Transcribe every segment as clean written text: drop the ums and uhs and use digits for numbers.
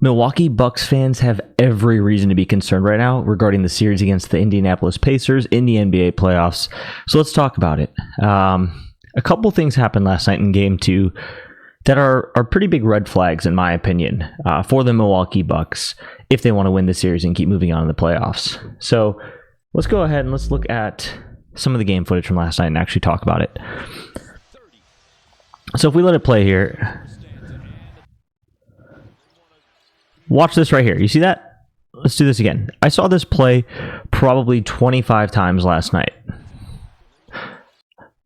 Milwaukee Bucks fans have every reason to be concerned right now regarding the series against the Indianapolis Pacers in the NBA playoffs. So let's talk about it. A couple things happened last night in Game 2 that are pretty big red flags, in my opinion, for the Milwaukee Bucks if they want to win the series and keep moving on in the playoffs. So let's go ahead and let's look at some of the game footage from last night and actually talk about it. So if we let it play here, watch this right here. You see that? Let's do this again. I saw this play probably 25 times last night.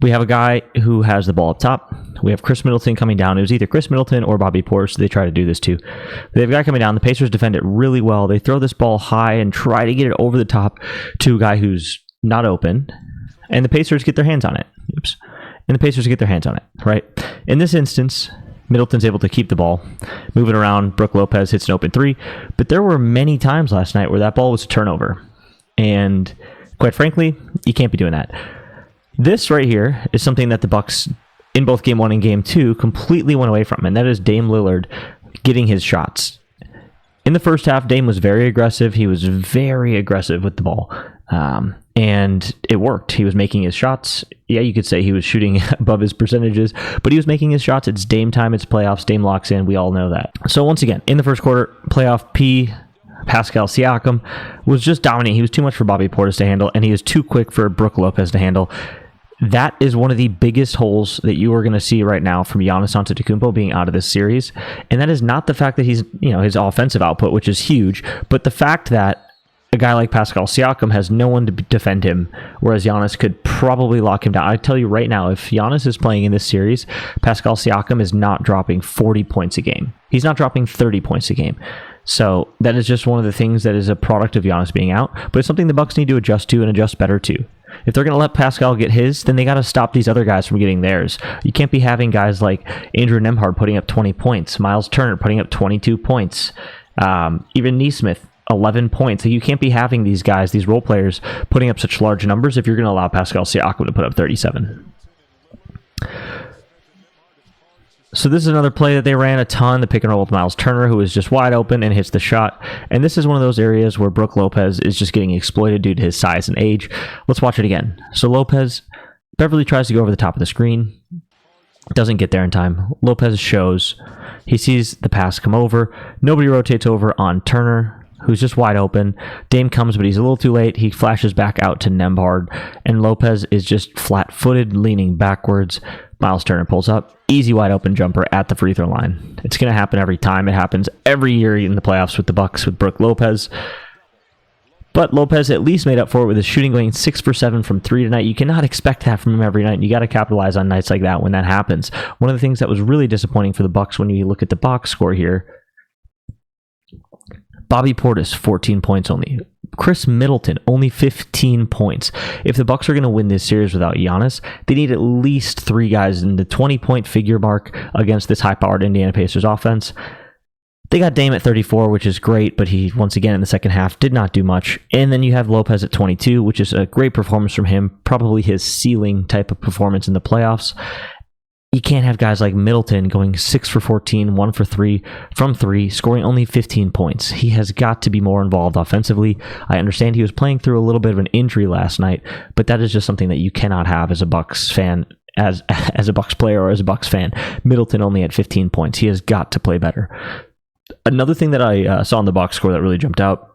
We have a guy who has the ball up top. We have Chris Middleton coming down. It was either Chris Middleton or Bobby Portis. So they try to do this too. They have a guy coming down. The Pacers defend it really well. They throw this ball high and try to get it over the top to a guy who's not open. And the Pacers get their hands on it. Oops. And the Pacers get their hands on it, right? In this instance, Middleton's able to keep the ball, move it around. Brook Lopez hits an open three. But there were many times last night where that ball was a turnover. And quite frankly, you can't be doing that. This right here is something that the Bucks, in both Game 1 and Game 2, completely went away from, and that is Dame Lillard getting his shots. In the first half, Dame was very aggressive. He was very aggressive with the ball, and it worked. He was making his shots. Yeah, you could say he was shooting above his percentages, but he was making his shots. It's Dame time. It's playoffs. Dame locks in. We all know that. So once again, in the first quarter, playoff P, Pascal Siakam was just dominating. He was too much for Bobby Portis to handle, and he was too quick for Brook Lopez to handle. That is one of the biggest holes that you are going to see right now from Giannis Antetokounmpo being out of this series. And that is not the fact that he's, his offensive output, which is huge, but the fact that a guy like Pascal Siakam has no one to defend him, whereas Giannis could probably lock him down. I tell you right now, if Giannis is playing in this series, Pascal Siakam is not dropping 40 points a game. He's not dropping 30 points a game. So that is just one of the things that is a product of Giannis being out, but it's something the Bucks need to adjust to and adjust better to. If they're going to let Pascal get his, then they got to stop these other guys from getting theirs. You can't be having guys like Andrew Nembhard putting up 20 points, Miles Turner putting up 22 points, even Nesmith, 11 points. You can't be having these guys, these role players, putting up such large numbers if you're going to allow Pascal Siakam to put up 37. So this is another play that they ran a ton, the pick and roll with Miles Turner, who is just wide open and hits the shot. And this is one of those areas where Brook Lopez is just getting exploited due to his size and age. Let's watch it again. So Beverly tries to go over the top of the screen. Doesn't get there in time. Lopez shows. He sees the pass come over. Nobody rotates over on Turner, who's just wide open. Dame comes, but he's a little too late. He flashes back out to Nembhard, and Lopez is just flat-footed, leaning backwards. Miles Turner pulls up. Easy wide open jumper at the free throw line. It's going to happen every time. It happens every year in the playoffs with the Bucks with Brook Lopez. But Lopez at least made up for it with his shooting going 6 for 7 from 3 tonight. You cannot expect that from him every night. You got to capitalize on nights like that when that happens. One of the things that was really disappointing for the Bucks when you look at the box score here, Bobby Portis, 14 points only. Chris Middleton, only 15 points. If the Bucks are going to win this series without Giannis, they need at least 3 guys in the 20-point figure mark against this high-powered Indiana Pacers offense. They got Dame at 34, which is great, but he, once again, in the second half, did not do much. And then you have Lopez at 22, which is a great performance from him, probably his ceiling type of performance in the playoffs. You can't have guys like Middleton going 6 for 14, 1 for 3 from 3, scoring only 15 points. He has got to be more involved offensively. I understand he was playing through a little bit of an injury last night, but that is just something that you cannot have as a Bucks fan, as a Bucks player or as a Bucks fan. Middleton only at 15 points. He has got to play better. Another thing that I saw in the box score that really jumped out,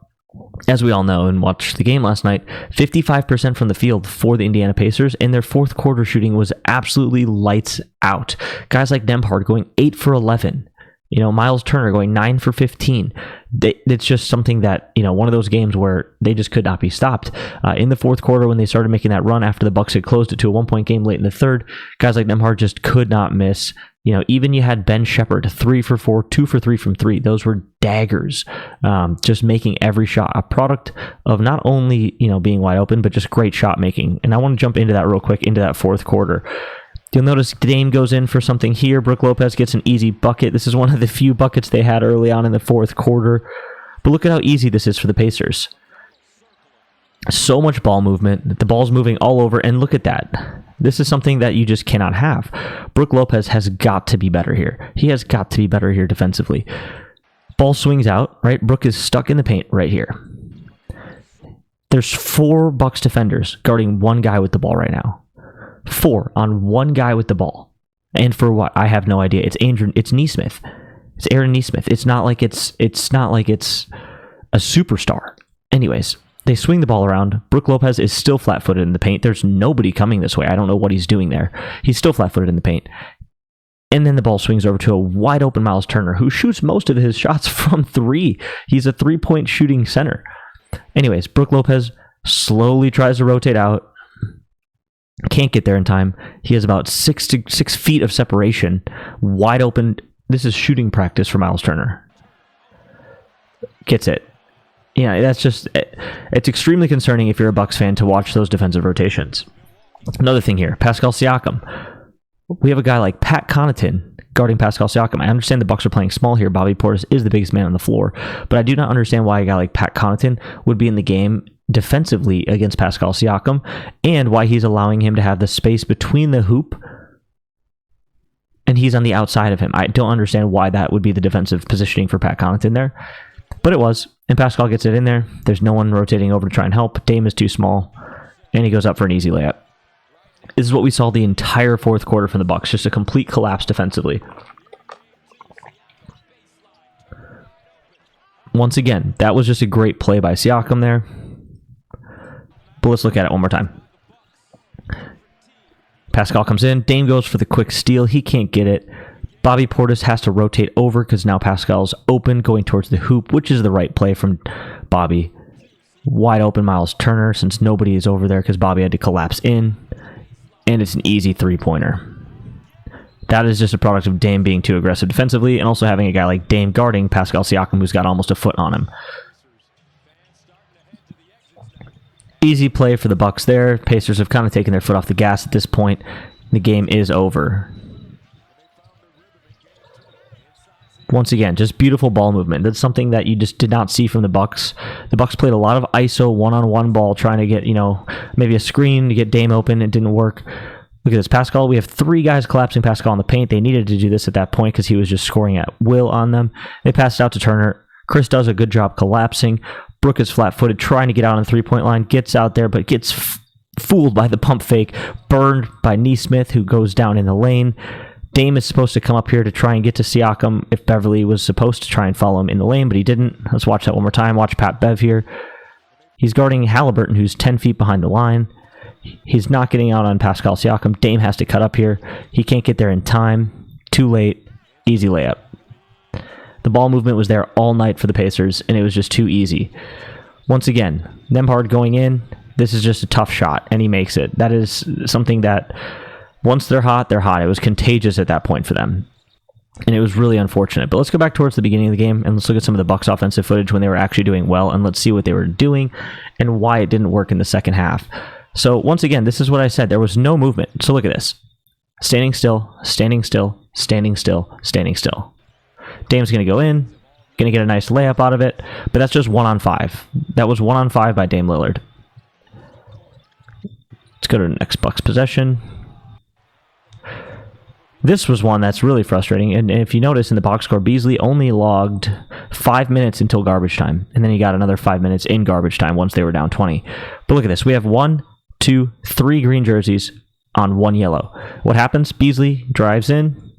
as we all know and watched the game last night, 55% from the field for the Indiana Pacers, and their fourth quarter shooting was absolutely lights out. Guys like Nembhard going 8 for 11. Miles Turner going 9 for 15. It's just something that, one of those games where they just could not be stopped. In the fourth quarter, when they started making that run after the Bucks had closed it to a 1-point game late in the third, guys like Nembhard just could not miss. Even you had Ben Shepherd, 3 for 4, 2 for 3 from 3. Those were daggers, just making every shot a product of not only, being wide open, but just great shot making. And I want to jump into that real quick, into that fourth quarter. You'll notice Dame goes in for something here. Brook Lopez gets an easy bucket. This is one of the few buckets they had early on in the fourth quarter. But look at how easy this is for the Pacers. So much ball movement. The ball's moving all over, and look at that. This is something that you just cannot have. Brook Lopez has got to be better here. He has got to be better here defensively. Ball swings out, right? Brook is stuck in the paint right here. There's 4 Bucks defenders guarding one guy with the ball right now. 4 on one guy with the ball. And for what? I have no idea. It's Nesmith. It's Aaron Nesmith. It's not like it's a superstar. Anyways, they swing the ball around. Brook Lopez is still flat-footed in the paint. There's nobody coming this way. I don't know what he's doing there. He's still flat-footed in the paint. And then the ball swings over to a wide-open Miles Turner, who shoots most of his shots from 3. He's a 3-point shooting center. Anyways, Brook Lopez slowly tries to rotate out. Can't get there in time. He has about 6 feet of separation. Wide open. This is shooting practice for Miles Turner. Gets it. Yeah, that's just... It's extremely concerning if you're a Bucks fan to watch those defensive rotations. Another thing here. Pascal Siakam. We have a guy like Pat Connaughton guarding Pascal Siakam. I understand the Bucks are playing small here. Bobby Portis is the biggest man on the floor. But I do not understand why a guy like Pat Connaughton would be in the game defensively against Pascal Siakam, and why he's allowing him to have the space between the hoop and he's on the outside of him. I don't understand why that would be the defensive positioning for Pat Connaughton there. But it was. And Pascal gets it in there. There's no one rotating over to try and help. Dame is too small. And he goes up for an easy layup. This is what we saw the entire fourth quarter from the Bucks. Just a complete collapse defensively. Once again, that was just a great play by Siakam there. But let's look at it one more time. Pascal comes in. Dame goes for the quick steal. He can't get it. Bobby Portis has to rotate over because now Pascal's open, going towards the hoop, which is the right play from Bobby. Wide open Miles Turner, since nobody is over there because Bobby had to collapse in. And it's an easy three-pointer. That is just a product of Dame being too aggressive defensively and also having a guy like Dame guarding Pascal Siakam who's got almost a foot on him. Easy play for the Bucks there. Pacers have kind of taken their foot off the gas at this point. The game is over. Once again, just beautiful ball movement. That's something that you just did not see from the Bucks. The Bucks played a lot of ISO one-on-one ball, trying to get, maybe a screen to get Dame open. It didn't work. Look at this, Pascal. We have 3 guys collapsing Pascal in the paint. They needed to do this at that point because he was just scoring at will on them. They passed it out to Turner. Chris does a good job collapsing. Brook is flat-footed, trying to get out on the three-point line. Gets out there, but gets fooled by the pump fake. Burned by Nesmith, who goes down in the lane. Dame is supposed to come up here to try and get to Siakam if Beverly was supposed to try and follow him in the lane, but he didn't. Let's watch that one more time. Watch Pat Bev here. He's guarding Halliburton, who's 10 feet behind the line. He's not getting out on Pascal Siakam. Dame has to cut up here. He can't get there in time. Too late. Easy layup. The ball movement was there all night for the Pacers, and it was just too easy. Once again, Nembhard going in. This is just a tough shot, and he makes it. That is something that... Once they're hot, they're hot. It was contagious at that point for them. And it was really unfortunate. But let's go back towards the beginning of the game and let's look at some of the Bucks offensive footage when they were actually doing well, and let's see what they were doing and why it didn't work in the second half. So once again, this is what I said. There was no movement. So look at this. Standing still, standing still, standing still, standing still. Dame's going to go in, going to get a nice layup out of it, but that's just 1-on-5. That was 1-on-5 by Dame Lillard. Let's go to the next Bucks possession. This was one that's really frustrating, and if you notice in the box score, Beasley only logged 5 minutes until garbage time, and then he got another 5 minutes in garbage time once they were down 20. But look at this. We have 1, 2, 3 green jerseys on 1 yellow. What happens? Beasley drives in,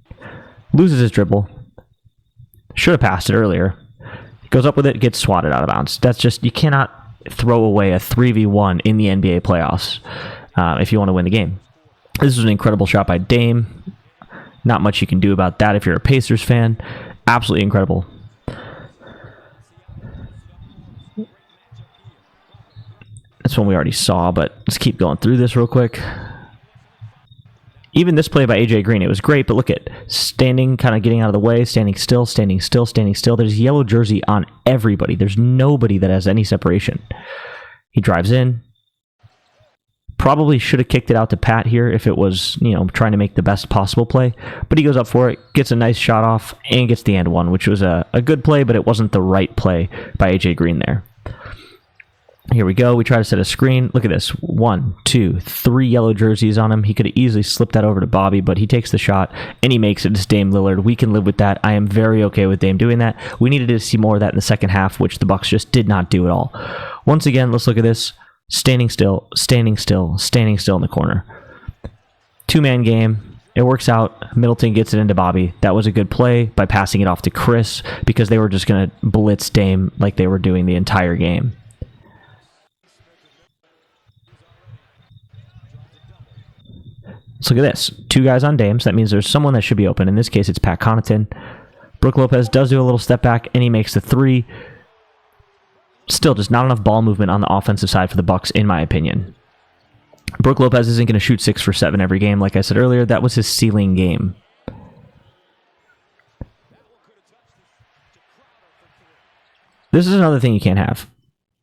loses his dribble, should have passed it earlier, goes up with it, gets swatted out of bounds. That's just, you cannot throw away a 3v1 in the NBA playoffs if you want to win the game. This was an incredible shot by Dame. Not much you can do about that if you're a Pacers fan. Absolutely incredible. That's one we already saw, but let's keep going through this real quick. Even this play by AJ Green, it was great, but look at standing, kind of getting out of the way, standing still, standing still, standing still. There's yellow jersey on everybody. There's nobody that has any separation. He drives in. Probably should have kicked it out to Pat here if it was, trying to make the best possible play. But he goes up for it, gets a nice shot off, and gets the and one, which was a good play, but it wasn't the right play by AJ Green there. Here we go. We try to set a screen. Look at this. 1, 2, 3 yellow jerseys on him. He could have easily slipped that over to Bobby, but he takes the shot, and he makes it. It's Dame Lillard. We can live with that. I am very okay with Dame doing that. We needed to see more of that in the second half, which the Bucks just did not do at all. Once again, let's look at this. Standing still, standing still, standing still in the corner. 2-man game. It works out. Middleton gets it into Bobby. That was a good play by passing it off to Chris because they were just going to blitz Dame like they were doing the entire game. Let's look at this. 2 guys on Dame, so that means there's someone that should be open. In this case, it's Pat Connaughton. Brook Lopez does do a little step back, and he makes the 3. Still, just not enough ball movement on the offensive side for the Bucks, in my opinion. Brook Lopez isn't going to shoot 6 for 7 every game. Like I said earlier, that was his ceiling game. This is another thing you can't have.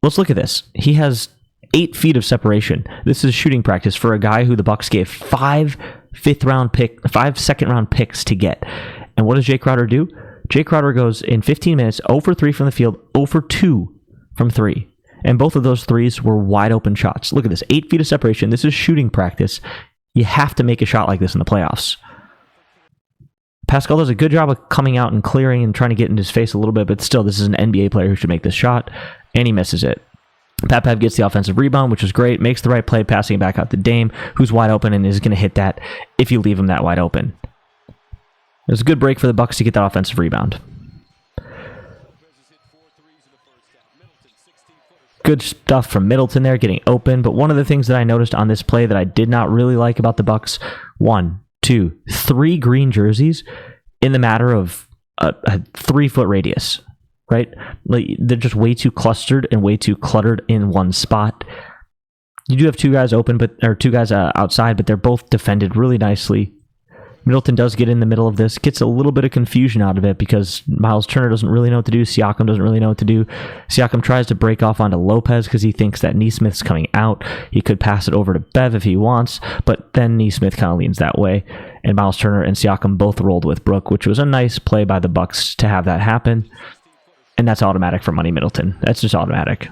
Let's look at this. He has 8 feet of separation. This is shooting practice for a guy who the Bucks gave 5 second-round picks to get. And what does Jay Crowder do? Jay Crowder goes in 15 minutes, 0 for 3 from the field, 0 for 2 from 3. And both of those threes were wide open shots. Look at this, 8 feet of separation. This is shooting practice. You have to make a shot like this in the playoffs. Pascal does a good job of coming out and clearing and trying to get in his face a little bit, but still, this is an NBA player who should make this shot, and he misses it. Pat Bev gets the offensive rebound, which is great, makes the right play, passing it back out to Dame, who's wide open and is going to hit that if you leave him that wide open. It was a good break for the Bucks to get that offensive rebound. Good stuff from Middleton there, getting open, but one of the things that I noticed on this play that I did not really like about the Bucks, 1, 2, 3 green jerseys in the matter of a 3-foot radius. Right? Like, they're just way too clustered and way too cluttered in one spot. You do have 2 guys open, or 2 guys outside, but they're both defended really nicely. Middleton does get in the middle of this, gets a little bit of confusion out of it because Miles Turner doesn't really know what to do. Siakam doesn't really know what to do. Siakam tries to break off onto Lopez because he thinks that Nesmith's coming out. He could pass it over to Bev if he wants, but then Nesmith kind of leans that way. And Miles Turner and Siakam both rolled with Brook, which was a nice play by the Bucks to have that happen. And that's automatic for Money Middleton. That's just automatic.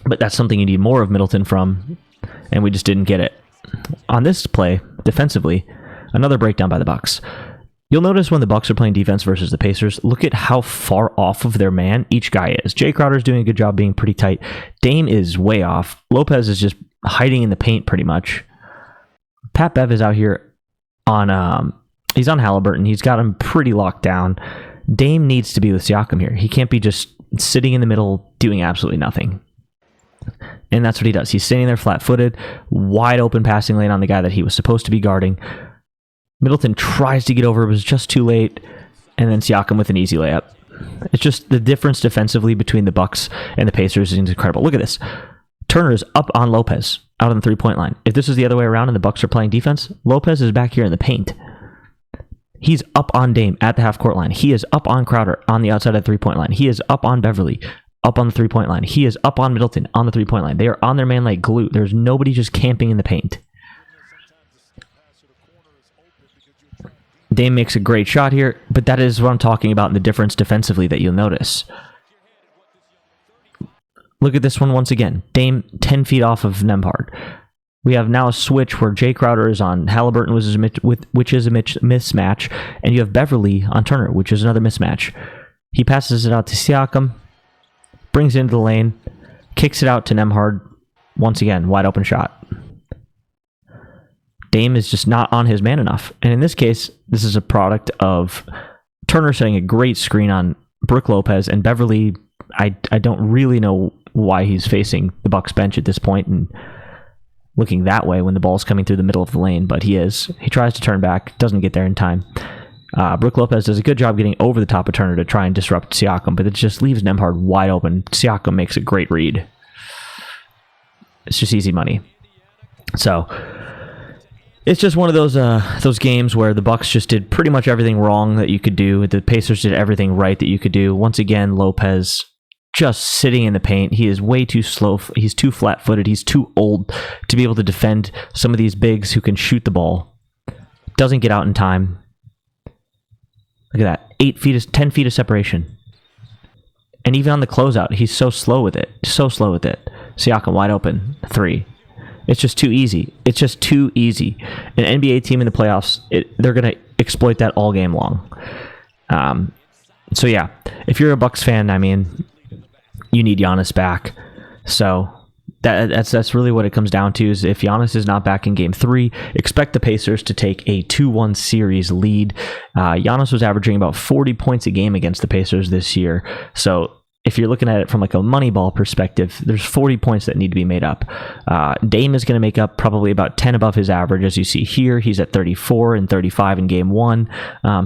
But that's something you need more of Middleton from, and we just didn't get it. On this play, defensively, another breakdown by the Bucks. You'll notice when the Bucks are playing defense versus the Pacers, look at how far off of their man each guy is. Jay Crowder's doing a good job being pretty tight. Dame is way off. Lopez is just hiding in the paint pretty much. Pat Bev is out here on, he's on Halliburton. He's got him pretty locked down. Dame needs to be with Siakam here. He can't be just sitting in the middle doing absolutely nothing. And that's what he does. He's standing there flat-footed, wide open passing lane on the guy that he was supposed to be guarding. Middleton tries to get over, it was just too late, and then Siakam with an easy layup. It's just the difference defensively between the Bucks and the Pacers is incredible. Look at this. Turner is up on Lopez out on the three-point line. If this is the other way around and the Bucks are playing defense, Lopez is back here in the paint. He's up on Dame at the half-court line. He is up on Crowder on the outside of the three-point line. He is up on Beverly up on the three-point line. He is up on Middleton on the three-point line. They are on their man like glue. There's nobody just camping in the paint. Dame makes a great shot here, but that is what I'm talking about in the difference defensively that you'll notice. Look at this one once again. Dame 10 feet off of Nembhard. We have now a switch where Jay Crowder is on Halliburton, which is a mismatch, and you have Beverly on Turner, which is another mismatch. He passes it out to Siakam, brings it into the lane, kicks it out to Nembhard. Once again, wide open shot. Dame is just not on his man enough. And in this case, this is a product of Turner setting a great screen on Brook Lopez, and Beverly, I don't really know why he's facing the Bucks bench at this point and looking that way when the ball's coming through the middle of the lane, but he is. He tries to turn back, doesn't get there in time. Brook Lopez does a good job getting over the top of Turner to try and disrupt Siakam, but it just leaves Nembhard wide open. Siakam makes a great read. It's just easy money. So it's just one of those games where the Bucks just did pretty much everything wrong that you could do. The Pacers did everything right that you could do. Once again, Lopez just sitting in the paint. He is way too slow. He's too flat-footed. He's too old to be able to defend some of these bigs who can shoot the ball. Doesn't get out in time. Look at that. 10 feet of separation. And even on the closeout, he's so slow with it. So slow with it. Siakam wide open. 3. It's just too easy. It's just too easy. An NBA team in the playoffs, they're going to exploit that all game long. So yeah, if you're a Bucks fan, I mean, you need Giannis back. So that's really what it comes down to, is if Giannis is not back in game 3, expect the Pacers to take a 2-1 series lead. Giannis was averaging about 40 points a game against the Pacers this year. So if you're looking at it from like a Moneyball perspective, there's 40 points that need to be made up. Dame is going to make up probably about 10 above his average. As you see here, he's at 34 and 35 in game 1.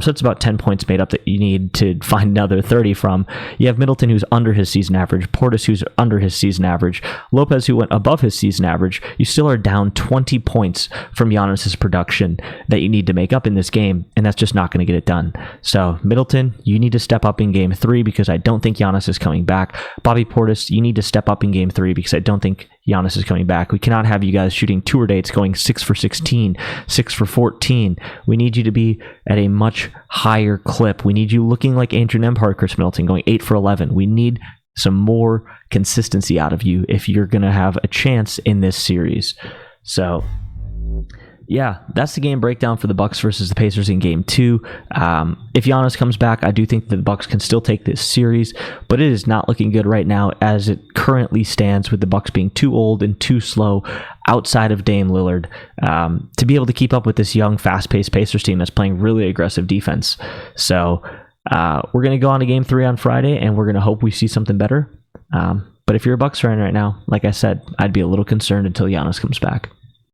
So it's about 10 points made up that you need to find another 30 from. You have Middleton, who's under his season average. Portis, who's under his season average. Lopez, who went above his season average. You still are down 20 points from Giannis's production that you need to make up in this game, and that's just not going to get it done. So Middleton, you need to step up in game 3 because I don't think Giannis is coming back. Bobby Portis, you need to step up in game 3 because I don't think Giannis is coming back. We cannot have you guys shooting tour dates going 6 for 16, 6 for 14. We need you to be at a much higher clip. We need you looking like Andrew Nembhard, Chris Middleton, going 8 for 11. We need some more consistency out of you if you're going to have a chance in this series. So yeah, that's the game breakdown for the Bucks versus the Pacers in game 2. If Giannis comes back, I do think that the Bucks can still take this series, but it is not looking good right now as it currently stands, with the Bucks being too old and too slow outside of Dame Lillard to be able to keep up with this young, fast-paced Pacers team that's playing really aggressive defense. So we're going to go on to game 3 on Friday, and we're going to hope we see something better. But if you're a Bucks fan right now, like I said, I'd be a little concerned until Giannis comes back.